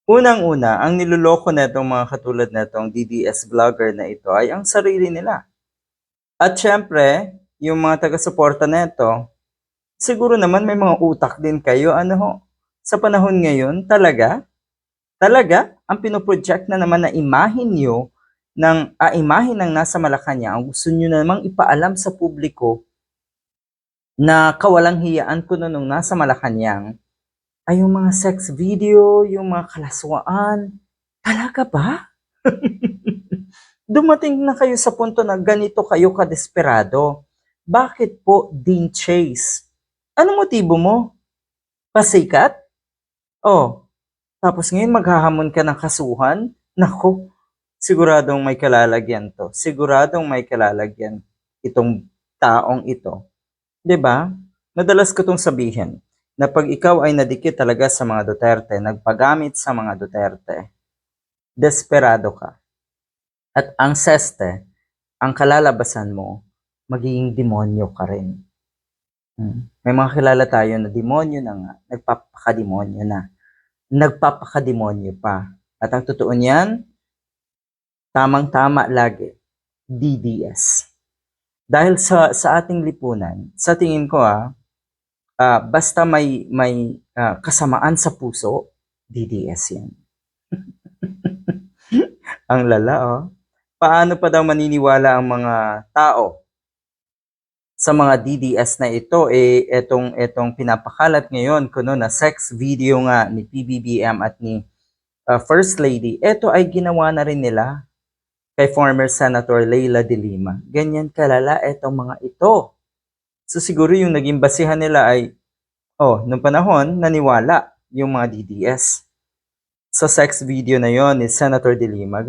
Unang-una, ang niloloko netong mga katulad netong DDS vlogger na ito ay ang sarili nila. At siyempre, yung mga taga-suporta neto, siguro naman may mga utak din kayo. Ano ho? Sa panahon ngayon, talaga, ang pinoproject na naman na imahin nyo imahin ng nasa Malacanang, ang gusto nyo na namang ipaalam sa publiko na kawalang hiyaan ko nung nasa Malacanang ay yung mga sex video, yung mga kalaswaan. Talaga ba? Dumating na kayo sa punto na ganito kayo kadesperado. Bakit po Dean Chase? Anong motibo mo? Pasikat? Oh, tapos ngayon maghahamon ka ng kasuhan? Naku, siguradong may kalalagyan to. Siguradong may kalalagyan itong taong ito. 'Di ba? Madalas ko tong sabihin na pag ikaw ay nadikit talaga sa mga Duterte, nagpagamit sa mga Duterte, desperado ka. At ang seste, ang kalalabasan mo, magiging demonyo ka rin. May mga kilala tayo na demonyo na nga, nagpapakademonyo na. Nagpapakademonyo pa. At ang totoo niyan, tamang-tama lagi, DDS. Dahil sa ating lipunan, sa tingin ko basta may kasamaan sa puso, DDS yan. Ang lala Paano pa daw maniniwala ang mga tao sa mga DDS na ito? Etong pinapakalat ngayon kuno na sex video nga ni PBBM at ni First Lady, ito ay ginawa na rin nila kay former Senator Leila de Lima. Ganyan kalala etong mga ito. So siguro yung naging basihan nila ay, nung panahon, naniwala yung mga DDS sa sex video na yon ni Senator de Lima.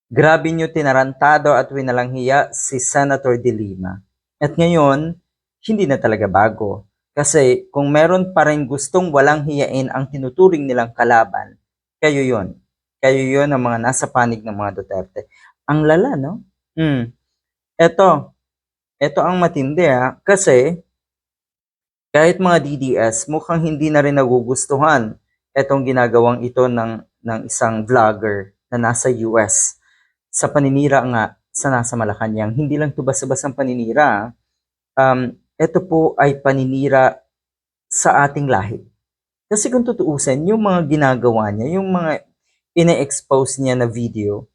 Grabe nyo tinarantado at winalanghiya si Senator de Lima. At ngayon, hindi na talaga bago. Kasi kung meron pa rin gustong walang hiyain ang tinuturing nilang kalaban, kayo yon. Kayo yon ang mga nasa panig ng mga Duterte. Ang lala, no? Ito ang matindi kasi kahit mga DDS, mukhang hindi na rin nagugustuhan itong ginagawang ito ng isang vlogger na nasa US sa paninira nga sa nasa Malacanang. Hindi lang ito basta-basta paninira. Ito po ay paninira sa ating lahi. Kasi kung tutuusin, yung mga ginagawa niya, yung mga ine-expose niya na video,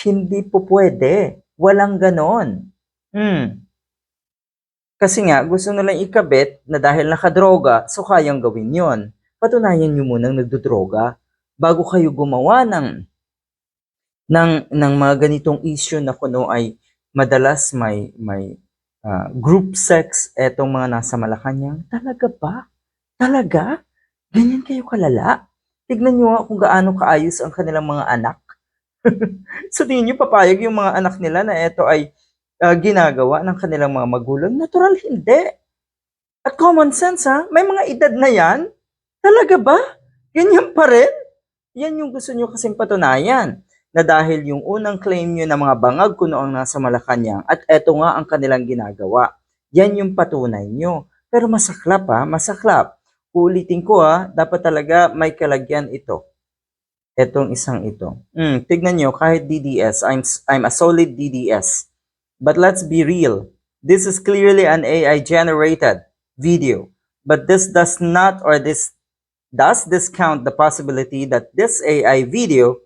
hindi po pwede. Walang ganon. Kasi nga, gusto nilang ikabit na dahil nakadroga, so kayang gawin yon. Patunayan nyo munang nagdodroga bago kayo gumawa ng mga ganitong issue na kuno ay madalas may group sex etong mga nasa Malacanang. Talaga ba? Talaga? Ganyan kayo kalala? Tignan nyo kung gaano kaayos ang kanilang mga anak. So di nyo papayag yung mga anak nila na ito ay ginagawa ng kanilang mga magulang? Natural hindi. At common sense may mga edad na yan. Talaga ba? Ganyan pa rin? Yan yung gusto nyo kasing patunayan. Na dahil yung unang claim nyo na mga bangag kuno ang nasa Malacanang at eto nga ang kanilang ginagawa. Yan yung patunay nyo. Pero masaklap masaklap. Uulitin ko dapat talaga may kalagyan ito. Etong isang ito. Tignan nyo, kahit DDS, I'm a solid DDS. But let's be real. This is clearly an AI generated video. But this does discount the possibility that this AI video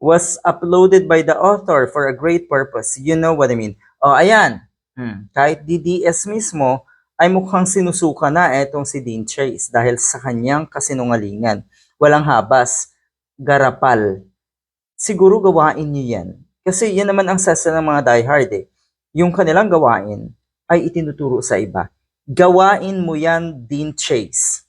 was uploaded by the author for a great purpose. You know what I mean? Ayan. Kahit DDS mismo, ay mukhang sinusuka na etong si Dean Chase dahil sa kanyang kasinungalingan. Walang habas, garapal. Siguro gawain niyo yan. Kasi yan naman ang sasa ng mga diehard Yung kanilang gawain ay itinuturo sa iba. Gawain mo yan, Dean Chase.